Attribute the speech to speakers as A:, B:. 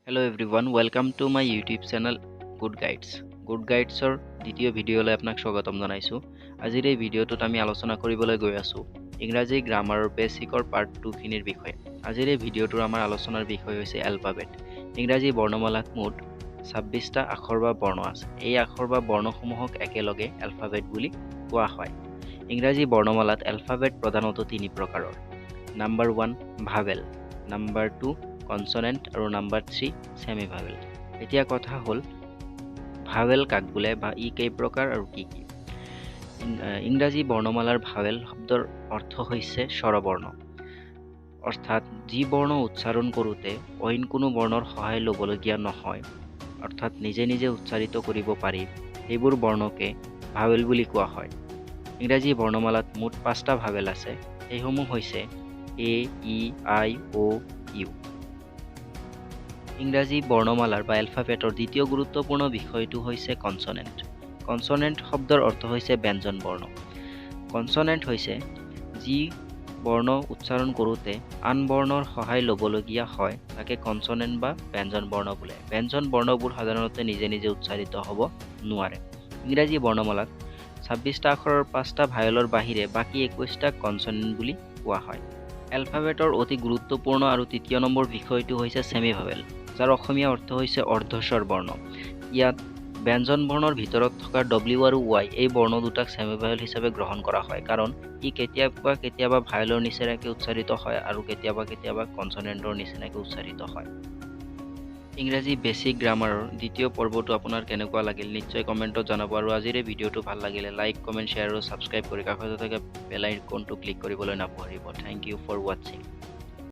A: Hello everyone, welcome to my YouTube channel Good Guides. Good Guidesৰ দ্বিতীয় ভিডিঅ'লৈ আপোনাক স্বাগতম জনাইছো। আজিৰ এই ভিডিঅ'টোত আমি আলোচনা কৰিবলৈ গৈ আছো ইংৰাজী গ্ৰামাৰৰ বেসিকৰ পাৰ্ট 2 খিনিৰ বিষয়ে। আজিৰ এই ভিডিঅ'টোৰ আমাৰ আলোচনাৰ বিষয় হৈছে এলফাবেট। ইংৰাজী বৰ্ণমালাত মুঠ 26টা আখৰ বা বৰ্ণ আছে। এই আখৰ বা বৰ্ণসমূহক একেলগে এলফাবেট বুলি কোৱা হয়। ইংৰাজী বৰ্ণমালাত এলফাবেট প্ৰধানতঃ তিনি প্ৰকাৰৰ। নাম্বাৰ 1 ভাৱেল, নাম্বাৰ 2 কনসনেন্ট আৰু নাম্বাৰ 3 সেমি ভাৱেল। এতিয়া কথা হ'ল ভাৱেল কাক বোলে বা ই কেই প্ৰকাৰ আৰু কি কি। ইংৰাজী বৰ্ণমালাৰ ভাৱেল শব্দৰ অৰ্থ হৈছে স্বৰবৰ্ণ, অৰ্থাৎ যি বৰ্ণ উচ্চাৰণ কৰোঁতে অইন কোনো বৰ্ণৰ সহায় ল'বলগীয়া নহয়, অৰ্থাৎ নিজে নিজে উচ্চাৰিত কৰিব পাৰি, সেইবোৰ বৰ্ণকে ভাৱেল বুলি কোৱা হয়। ইংৰাজী বৰ্ণমালাত মুঠ 5টা ভাৱেল আছে। সেইসমূহ হৈছে এ, ই, আই, অ, ইউ। ইংৰাজী বৰ্ণমালাৰ বা এলফাবেটৰ দ্বিতীয় গুৰুত্বপূৰ্ণ বিষয়টো হৈছে কনসনেন্ট। কনসনেন্ট শব্দৰ অৰ্থ হৈছে ব্যঞ্জন বৰ্ণ। কনসনেন্ট হৈছে যি বৰ্ণ উচ্চাৰণ কৰোঁতে আন বৰ্ণৰ সহায় ল'বলগীয়া হয় তাকে কনসনেন্ট বা ব্যঞ্জন বৰ্ণ বোলে। ব্যঞ্জন বৰ্ণবোৰ সাধাৰণতে নিজে নিজে উচ্চাৰিত হ'ব নোৱাৰে। ইংৰাজী বৰ্ণমালাত 26টা আখৰৰ 5টা ভাৱেলৰ বাহিৰে বাকী 21টা কনসনেন্ট বুলি কোৱা হয়। এলফাবেটৰ অতি গুৰুত্বপূৰ্ণ আৰু তৃতীয় নম্বৰ বিষয়টো হৈছে সেমি ভাৱেল, যাৰ অসমীয়া অৰ্থ হৈছে অৰ্ধস্বৰ বৰ্ণ। ইয়াত ব্যঞ্জন বৰ্ণৰ ভিতৰত থকা ডব্লিউ আৰু ৱাই এই বৰ্ণ দুটাক সেমি ভাৱেল হিচাপে গ্ৰহণ কৰা হয়, কাৰণ ই কেতিয়াবা ভাৱেলৰ নিচিনাকৈ উচ্চাৰিত হয় আৰু কেতিয়াবা কনসনেন্টৰ নিচিনাকৈ উচ্চাৰিত হয়। ইংৰাজী বেসিক গ্ৰামাৰৰ দ্বিতীয় পৰ্বটো আপোনাৰ কেনেকুৱা লাগিল নিশ্চয় কমেণ্টত জনাব, আৰু আজিৰ এই ভিডিঅ'টো ভাল লাগিলে লাইক, কমেণ্ট, শ্বেয়াৰ আৰু ছাবস্ক্ৰাইব কৰি কাষতে থকা বেল আইকনটো ক্লিক কৰিবলৈ নাপাহৰিব। Thank you for ৱাটছিং।